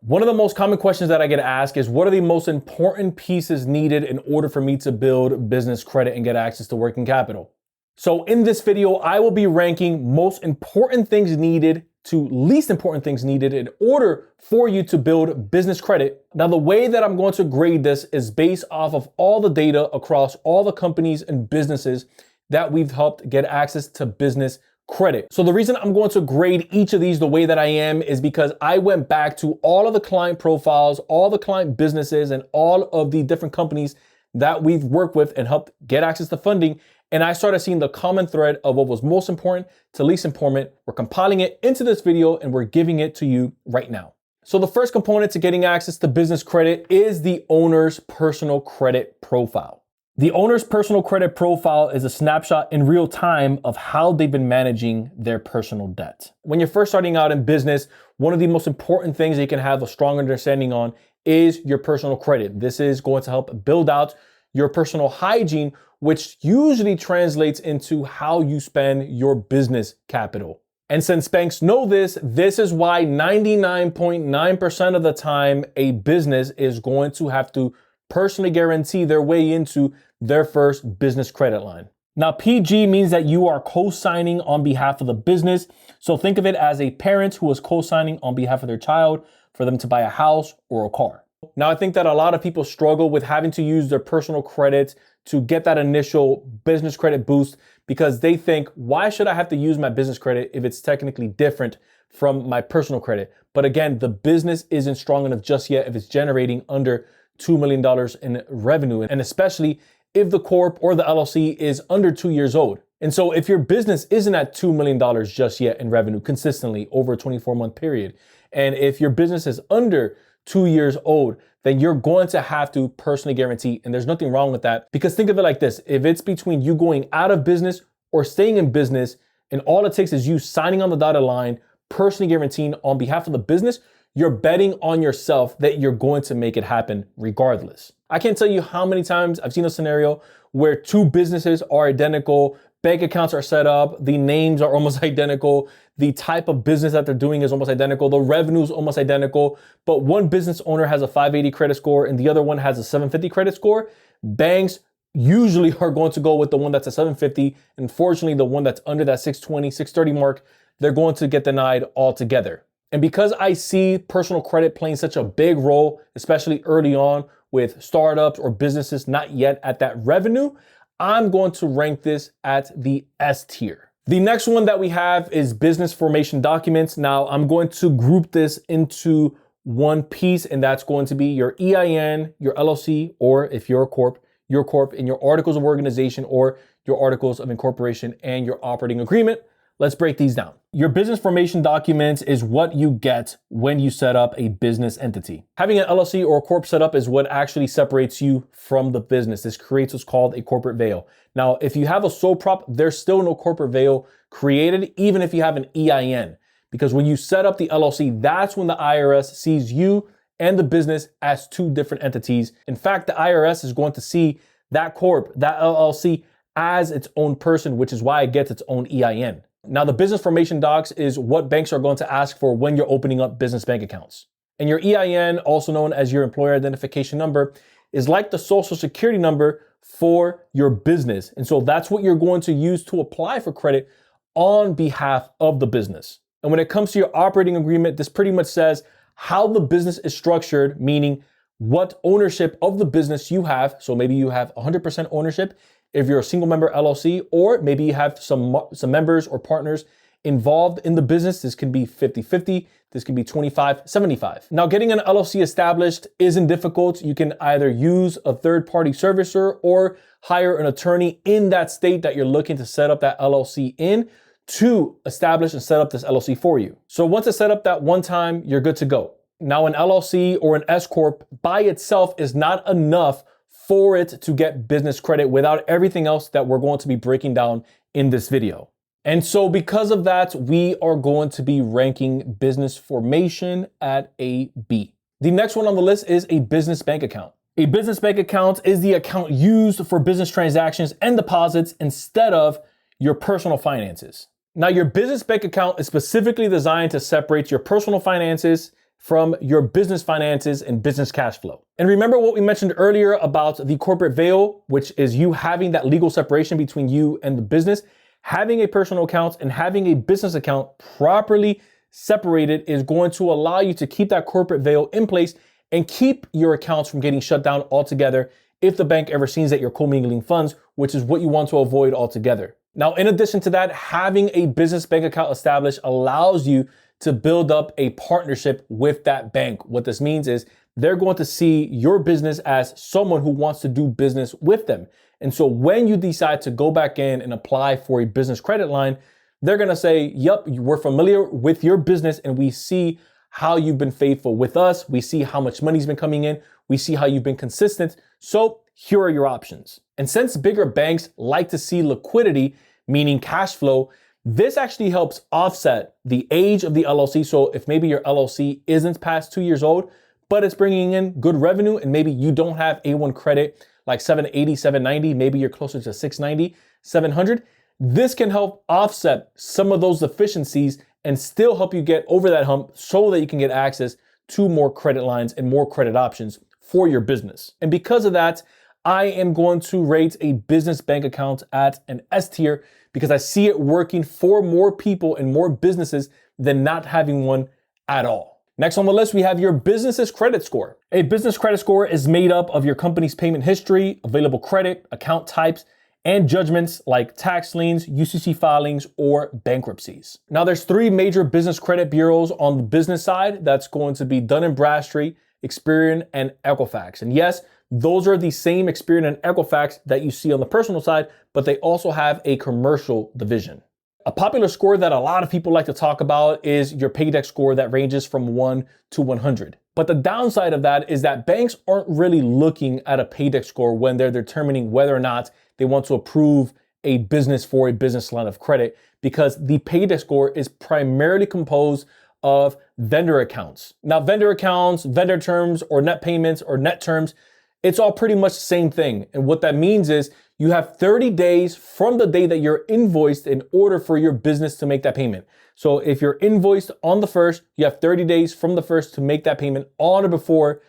One of the most common questions that I get asked is, what are the most important pieces needed in order for me to build business credit and get access to working capital? So in this video, I will be ranking most important things needed to least important things needed in order for you to build business credit. Now, the way that I'm going to grade this is based off of all the data across all the companies and businesses that we've helped get access to business credit. So the reason I'm going to grade each of these the way that I am is because I went back to all of the client profiles, all the client businesses, and all of the different companies that we've worked with and helped get access to funding. And I started seeing the common thread of what was most important to least important. We're compiling it into this video and we're giving it to you right now. So the first component to getting access to business credit is the owner's personal credit profile. The owner's personal credit profile is a snapshot in real time of how they've been managing their personal debt. When you're first starting out in business, one of the most important things that you can have a strong understanding on is your personal credit. This is going to help build out your personal hygiene, which usually translates into how you spend your business capital. And since banks know this, this is why 99.9% of the time a business is going to have to personally guarantee their way into their first business credit line. Now, PG means that you are co-signing on behalf of the business. So think of it as a parent who is co-signing on behalf of their child for them to buy a house or a car. Now, I think that a lot of people struggle with having to use their personal credit to get that initial business credit boost because they think, why should I have to use my business credit if it's technically different from my personal credit? But again, the business isn't strong enough just yet if it's generating under $2 million in revenue, and especially if the corp or the LLC is under 2 years old. And so if your business isn't at $2 million just yet in revenue consistently over a 24-month period, and if your business is under 2 years old, then you're going to have to personally guarantee. And there's nothing wrong with that, because think of it like this. If it's between you going out of business or staying in business, and all it takes is you signing on the dotted line, personally guaranteeing on behalf of the business, you're betting on yourself that you're going to make it happen regardless. I can't tell you how many times I've seen a scenario where two businesses are identical, bank accounts are set up, the names are almost identical, the type of business that they're doing is almost identical, the revenue is almost identical, but one business owner has a 580 credit score and the other one has a 750 credit score. Banks usually are going to go with the one that's a 750. Unfortunately, the one that's under that 620, 630 mark, they're going to get denied altogether. And because I see personal credit playing such a big role, especially early on with startups or businesses not yet at that revenue, I'm going to rank this at the S tier. The next one that we have is business formation documents. Now, I'm going to group this into one piece, and that's going to be your EIN, your LLC, or if you're a corp, your corp, and your articles of organization or your articles of incorporation and your operating agreement. Let's break these down. Your business formation documents is what you get when you set up a business entity. Having an LLC or a corp set up is what actually separates you from the business. This creates what's called a corporate veil. Now, if you have a sole prop, there's still no corporate veil created, even if you have an EIN. Because when you set up the LLC, that's when the IRS sees you and the business as two different entities. In fact, the IRS is going to see that corp, that LLC, as its own person, which is why it gets its own EIN. Now, the business formation docs is what banks are going to ask for when you're opening up business bank accounts. And your EIN, also known as your employer identification number, is like the social security number for your business. And so that's what you're going to use to apply for credit on behalf of the business. And when it comes to your operating agreement, this pretty much says how the business is structured, meaning what ownership of the business you have. So maybe you have 100% ownership if you're a single member LLC, or maybe you have some members or partners involved in the business. This can be 50-50. This can be 25-75. Now, getting an LLC established isn't difficult. You can either use a third-party servicer or hire an attorney in that state that you're looking to set up that LLC in to establish and set up this LLC for you. So once it's set up that one time, you're good to go. Now, an LLC or an S Corp by itself is not enough for it to get business credit without everything else that we're going to be breaking down in this video. And so because of that, we are going to be ranking business formation at a B. The next one on the list is a business bank account. A business bank account is the account used for business transactions and deposits instead of your personal finances. Now, your business bank account is specifically designed to separate your personal finances from your business finances and business cash flow. And remember what we mentioned earlier about the corporate veil, which is you having that legal separation between you and the business. Having a personal account and having a business account properly separated is going to allow you to keep that corporate veil in place and keep your accounts from getting shut down altogether if the bank ever sees that you're commingling funds, which is what you want to avoid altogether. Now, in addition to that, having a business bank account established allows you to build up a partnership with that bank. What this means is they're going to see your business as someone who wants to do business with them. And so when you decide to go back in and apply for a business credit line, they're going to say, yep, we're familiar with your business and we see how you've been faithful with us. We see how much money's been coming in. We see how you've been consistent. So here are your options. And since bigger banks like to see liquidity, meaning cash flow, this actually helps offset the age of the LLC. So if maybe your LLC isn't past 2 years old, but it's bringing in good revenue and maybe you don't have A1 credit like 780, 790, maybe you're closer to 690, 700, this can help offset some of those deficiencies and still help you get over that hump so that you can get access to more credit lines and more credit options for your business. And because of that, I am going to rate a business bank account at an S tier because I see it working for more people and more businesses than not having one at all. Next on the list, we have your business's credit score. A business credit score is made up of your company's payment history, available credit, account types, and judgments like tax liens, UCC filings, or bankruptcies. Now, there's 3 major business credit bureaus on the business side. That's going to be Dun & Bradstreet, Experian, and Equifax. And yes, those are the same Experian and Equifax that you see on the personal side, but they also have a commercial division. A popular score that a lot of people like to talk about is your paydex score that ranges from 1 to 100. But the downside of that is that banks aren't really looking at a paydex score when they're determining whether or not they want to approve a business for a business line of credit, because the paydex score is primarily composed of vendor accounts. Now, vendor accounts, vendor terms, or net payments or net terms, it's all pretty much the same thing. And what that means is you have 30 days from the day that you're invoiced in order for your business to make that payment. So if you're invoiced on the 1st, you have 30 days from the 1st to make that payment on or before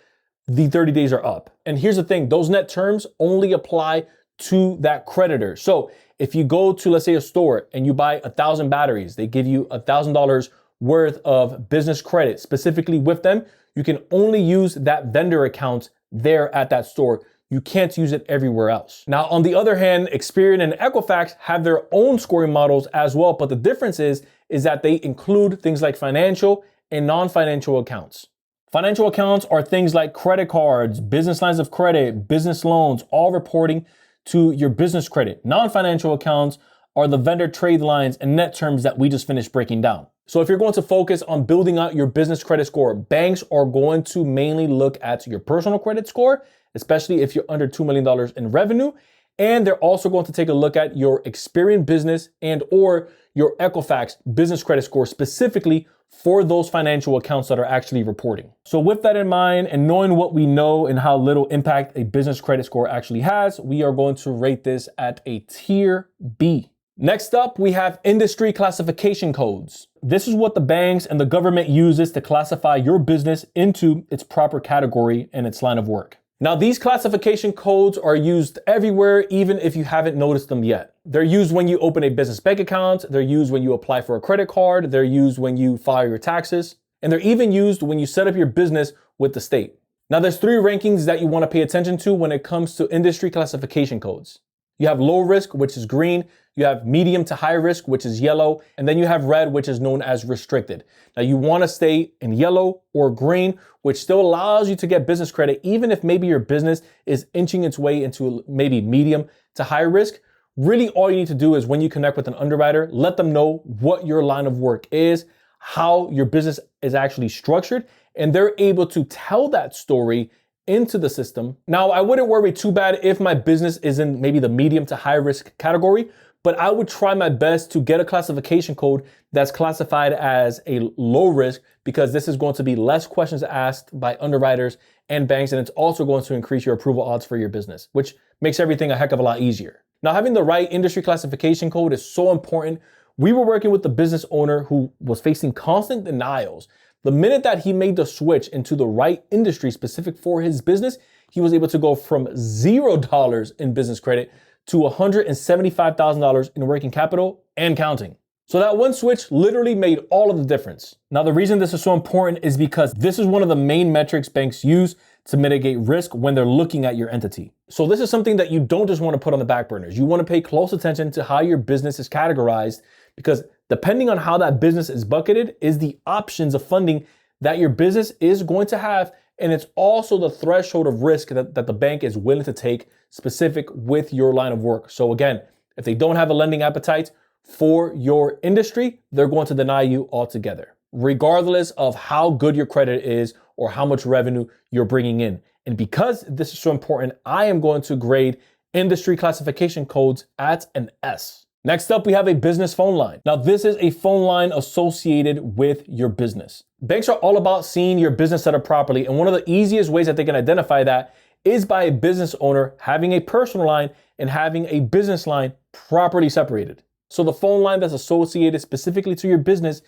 the 30 days are up. And here's the thing, those net terms only apply to that creditor. So if you go to, let's say, a store and you buy 1,000 batteries, they give you $1,000 worth of business credit specifically with them. You can only use that vendor account there at that store. You can't use it everywhere else. Now, on the other hand, Experian and Equifax have their own scoring models as well, but the difference is that they include things like financial and non-financial accounts. Financial accounts are things like credit cards, business lines of credit, business loans, all reporting to your business credit. Non-financial accounts are the vendor trade lines and net terms that we just finished breaking down. So if you're going to focus on building out your business credit score, banks are going to mainly look at your personal credit score, especially if you're under $2 million in revenue. And they're also going to take a look at your Experian business and or your Equifax business credit score specifically for those financial accounts that are actually reporting. So with that in mind and knowing what we know and how little impact a business credit score actually has, we are going to rate this at a tier B. Next up, we have industry classification codes. This is what the banks and the government uses to classify your business into its proper category and its line of work. Now, these classification codes are used everywhere, even if you haven't noticed them yet. They're used when you open a business bank account. They're used when you apply for a credit card. They're used when you file your taxes. And they're even used when you set up your business with the state. Now, there's 3 rankings that you want to pay attention to when it comes to industry classification codes. You have low risk, which is green. You have medium to high risk, which is yellow. And then you have red, which is known as restricted. Now, you want to stay in yellow or green, which still allows you to get business credit, even if maybe your business is inching its way into maybe medium to high risk. Really, all you need to do is when you connect with an underwriter, let them know what your line of work is, how your business is actually structured, and they're able to tell that story into the system. Now, I wouldn't worry too bad if my business is in maybe the medium to high risk category, but I would try my best to get a classification code that's classified as a low risk, because this is going to be less questions asked by underwriters and banks, and it's also going to increase your approval odds for your business, which makes everything a heck of a lot easier. Now, having the right industry classification code is so important. We were working with the business owner who was facing constant denials The minute that he made the switch into the right industry specific for his business, he was able to go from $0 in business credit to $175,000 in working capital and counting. So that one switch literally made all of the difference. Now, the reason this is so important is because this is one of the main metrics banks use to mitigate risk when they're looking at your entity. So this is something that you don't just want to put on the back burners. You want to pay close attention to how your business is categorized, because depending on how that business is bucketed is the options of funding that your business is going to have. And it's also the threshold of risk that the bank is willing to take specific with your line of work. So again, if they don't have a lending appetite for your industry, they're going to deny you altogether, regardless of how good your credit is or how much revenue you're bringing in. And because this is so important, I am going to grade industry classification codes at an S. Next up, we have a business phone line. Now, this is a phone line associated with your business. Banks are all about seeing your business set up properly. And one of the easiest ways that they can identify that is by a business owner having a personal line and having a business line properly separated. So the phone line that's associated specifically to your business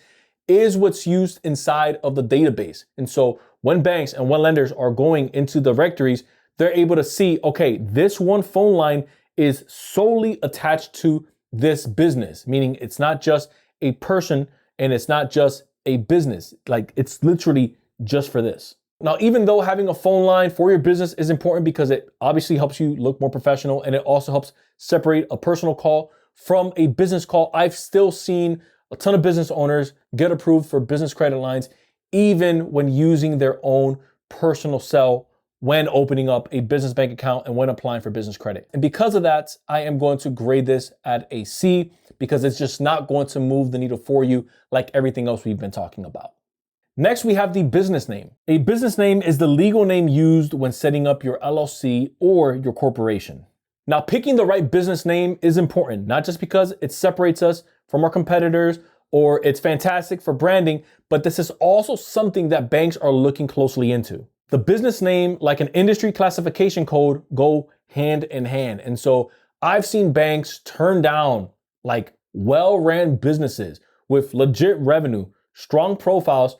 is what's used inside of the database. And so when banks and when lenders are going into the directories, they're able to see, okay, this one phone line is solely attached to this business, meaning it's not just a person and it's not just a business. Like, it's literally just for this. Now, even though having a phone line for your business is important because it obviously helps you look more professional and it also helps separate a personal call from a business call, I've still seen a ton of business owners get approved for business credit lines, even when using their own personal cell when opening up a business bank account and when applying for business credit. And because of that, I am going to grade this at a C, because it's just not going to move the needle for you like everything else we've been talking about. Next, we have the business name. A business name is the legal name used when setting up your LLC or your corporation. Now, picking the right business name is important, not just because it separates us from our competitors or it's fantastic for branding, but this is also something that banks are looking closely into. The business name, like an industry classification code, go hand in hand. And so I've seen banks turn down like well-ran businesses with legit revenue, strong profiles,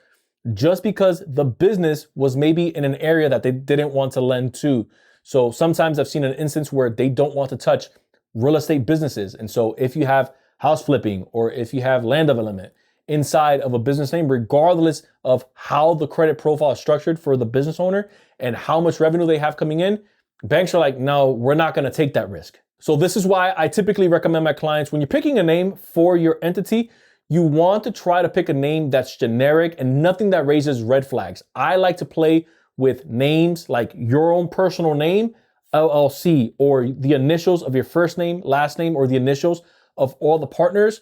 just because the business was maybe in an area that they didn't want to lend to. So sometimes I've seen an instance where they don't want to touch real estate businesses. And so if you have house flipping or if you have land development inside of a business name, regardless of how the credit profile is structured for the business owner and how much revenue they have coming in, banks are like, no, we're not going to take that risk. So this is why I typically recommend my clients, when you're picking a name for your entity, you want to try to pick a name that's generic and nothing that raises red flags. I like to play with names like your own personal name, LLC, or the initials of your first name, last name, or the initials of all the partners,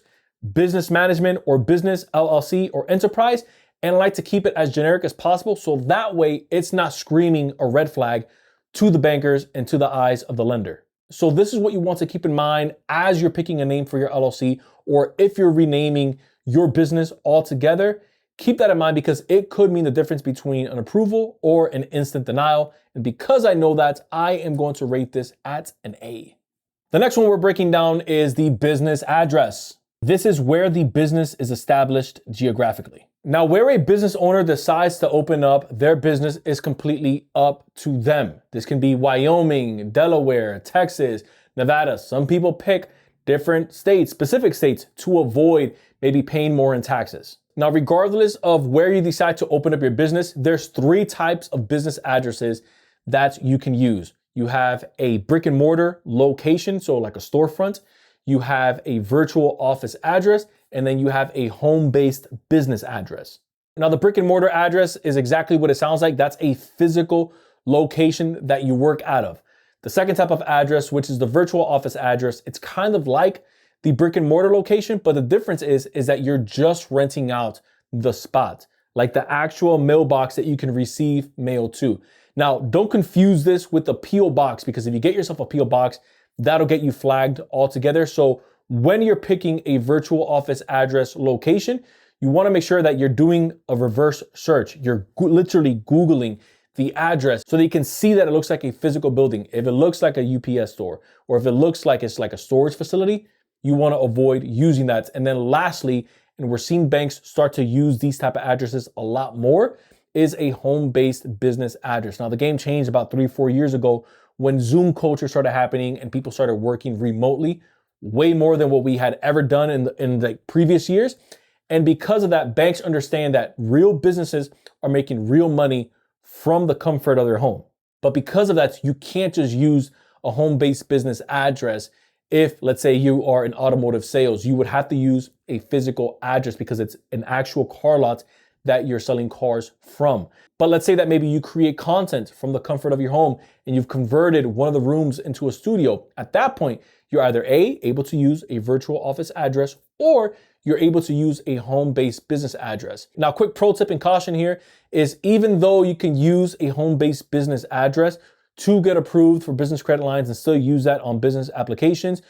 business management or business, LLC, or enterprise. And I like to keep it as generic as possible. So that way it's not screaming a red flag to the bankers and to the eyes of the lender. So this is what you want to keep in mind as you're picking a name for your LLC, or if you're renaming your business altogether. Keep that in mind because it could mean the difference between an approval or an instant denial. And because I know that, I am going to rate this at an A. The next one we're breaking down is the business address. This is where the business is established geographically. Now, where a business owner decides to open up their business is completely up to them. This can be Wyoming, Delaware, Texas, Nevada. Some people pick different states, specific states, to avoid maybe paying more in taxes. Now, regardless of where you decide to open up your business, there's 3 types of business addresses that you can use. You have a brick and mortar location, so like a storefront. You have a virtual office address, and then you have a home-based business address. Now, the brick and mortar address is exactly what it sounds like. That's a physical location that you work out of. The second type of address, which is the virtual office address, it's kind of like the brick and mortar location, but the difference is that you're just renting out the spot, like the actual mailbox that you can receive mail to. Now, don't confuse this with the P.O. box, because if you get yourself a P.O. box, that'll get you flagged altogether. So when you're picking a virtual office address location, you want to make sure that you're doing a reverse search. You're literally Googling the address so that you can see that it looks like a physical building. If it looks like a UPS store, or if it looks like it's like a storage facility, you want to avoid using that. And then lastly, and we're seeing banks start to use these type of addresses a lot more, is a home-based business address. Now, the game changed about 3-4 years ago when Zoom culture started happening and people started working remotely way more than what we had ever done in the previous years. And because of that, banks understand that real businesses are making real money from the comfort of their home. But because of that, you can't just use a home-based business address. If, let's say, you are in automotive sales, you would have to use a physical address because it's an actual car lot that you're selling cars from. But let's say that maybe you create content from the comfort of your home and you've converted one of the rooms into a studio. At that point, you're either able to use a virtual office address, or you're able to use a home-based business address. Now, quick pro tip and caution here is, even though you can use a home-based business address to get approved for business credit lines and still use that on business applications,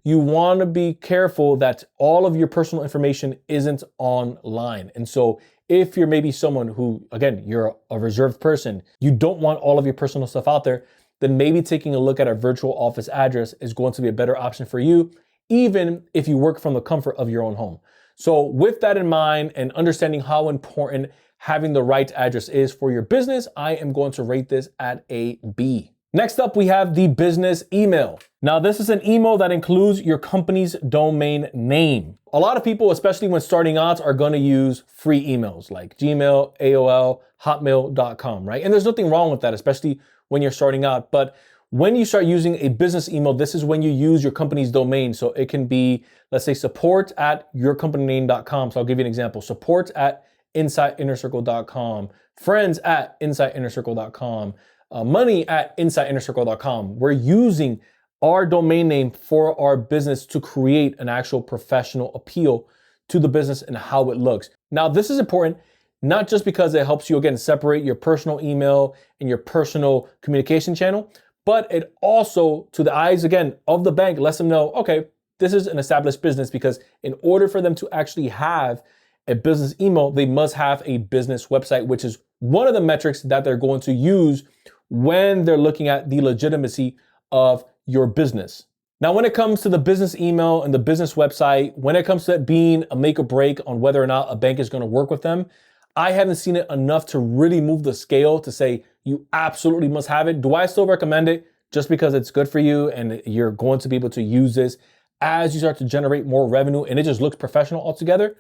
you want to be careful that all of your personal information isn't online. And so if you're maybe someone who, again, you're a reserved person, you don't want all of your personal stuff out there, then maybe taking a look at a virtual office address is going to be a better option for you, even if you work from the comfort of your own home. So with that in mind and understanding how important having the right address is for your business, I am going to rate this at a B. Next up, we have the business email. Now, this is an email that includes your company's domain name. A lot of people, especially when starting out, are going to use free emails like Gmail, AOL, Hotmail.com, right? And there's nothing wrong with that, especially when you're starting out. But when you start using a business email, this is when you use your company's domain. So it can be, let's say, support@yourcompanyname.com. So I'll give you an example: support@insideinnercircle.com, friends@insideinnercircle.com, money@insideinnercircle.com. We're using our domain name for our business to create an actual professional appeal to the business and how it looks. Now, this is important, not just because it helps you, again, separate your personal email and your personal communication channel, but it also, to the eyes, again, of the bank, lets them know, okay, this is an established business, because in order for them to actually have a business email, they must have a business website, which is one of the metrics that they're going to use when they're looking at the legitimacy of your business. Now, when it comes to the business email and the business website, when it comes to it being a make or break on whether or not a bank is going to work with them, I haven't seen it enough to really move the scale to say you absolutely must have it. Do I still recommend it just because it's good for you and you're going to be able to use this as you start to generate more revenue and it just looks professional altogether?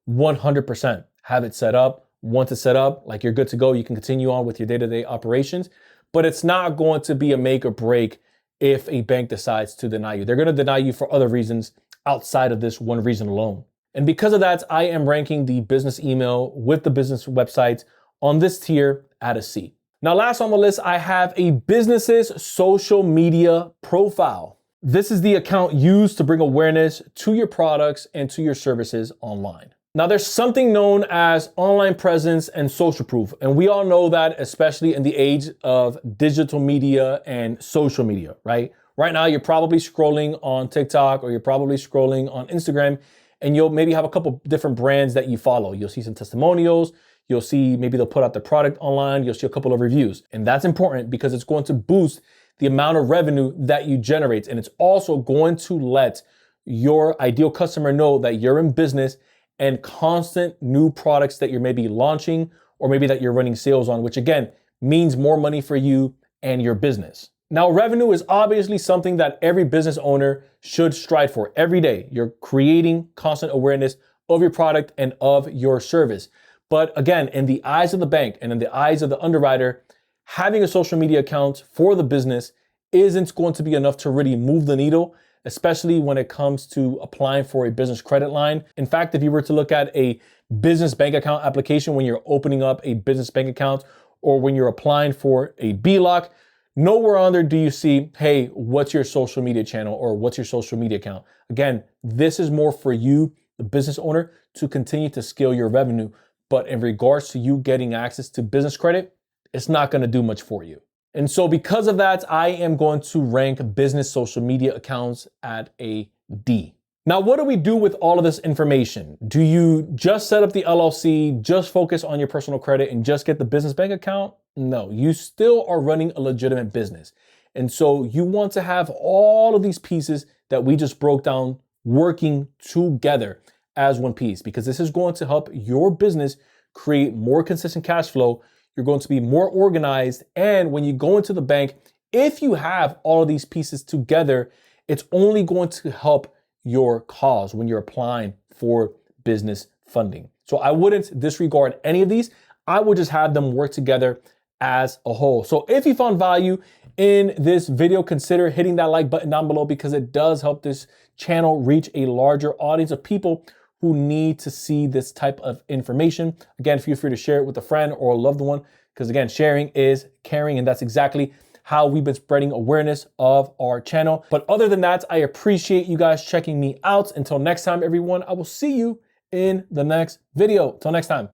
100%. Have it set up. Once it's set up, like, you're good to go. You can continue on with your day-to-day operations, but it's not going to be a make or break if a bank decides to deny you. They're going to deny you for other reasons outside of this one reason alone. And because of that, I am ranking the business email with the business website on this tier at a C. Now, last on the list, I have a business's social media profile. This is the account used to bring awareness to your products and to your services online. Now, there's something known as online presence and social proof. And we all know that, especially in the age of digital media and social media, right? Right now, you're probably scrolling on TikTok or you're probably scrolling on Instagram, and you'll maybe have a couple different brands that you follow. You'll see some testimonials. You'll see maybe they'll put out the product online. You'll see a couple of reviews. And that's important because it's going to boost the amount of revenue that you generate. And it's also going to let your ideal customer know that you're in business and constant new products that you're maybe launching or maybe that you're running sales on, which again means more money for you and your business. Now, revenue is obviously something that every business owner should strive for every day. You're creating constant awareness of your product and of your service. But again, in the eyes of the bank and in the eyes of the underwriter, having a social media account for the business isn't going to be enough to really move the needle, especially when it comes to applying for a business credit line. In fact, if you were to look at a business bank account application when you're opening up a business bank account or when you're applying for a BLOC, nowhere on there do you see, hey, what's your social media channel or what's your social media account? Again, this is more for you, the business owner, to continue to scale your revenue. But in regards to you getting access to business credit, it's not going to do much for you. And so because of that, I am going to rank business social media accounts at a D. Now, what do we do with all of this information? Do you just set up the LLC, just focus on your personal credit and just get the business bank account? No, you still are running a legitimate business. And so you want to have all of these pieces that we just broke down working together as one piece, because this is going to help your business create more consistent cash flow. You're going to be more organized. And when you go into the bank, if you have all of these pieces together, it's only going to help your cause when you're applying for business funding. So I wouldn't disregard any of these. I would just have them work together as a whole. So if you found value in this video, consider hitting that like button down below, because it does help this channel reach a larger audience of people who need to see this type of information. Again, feel free to share it with a friend or a loved one, because again, sharing is caring, and that's exactly how we've been spreading awareness of our channel. But other than that, I appreciate you guys checking me out. Until next time, everyone, I will see you in the next video. Till next time.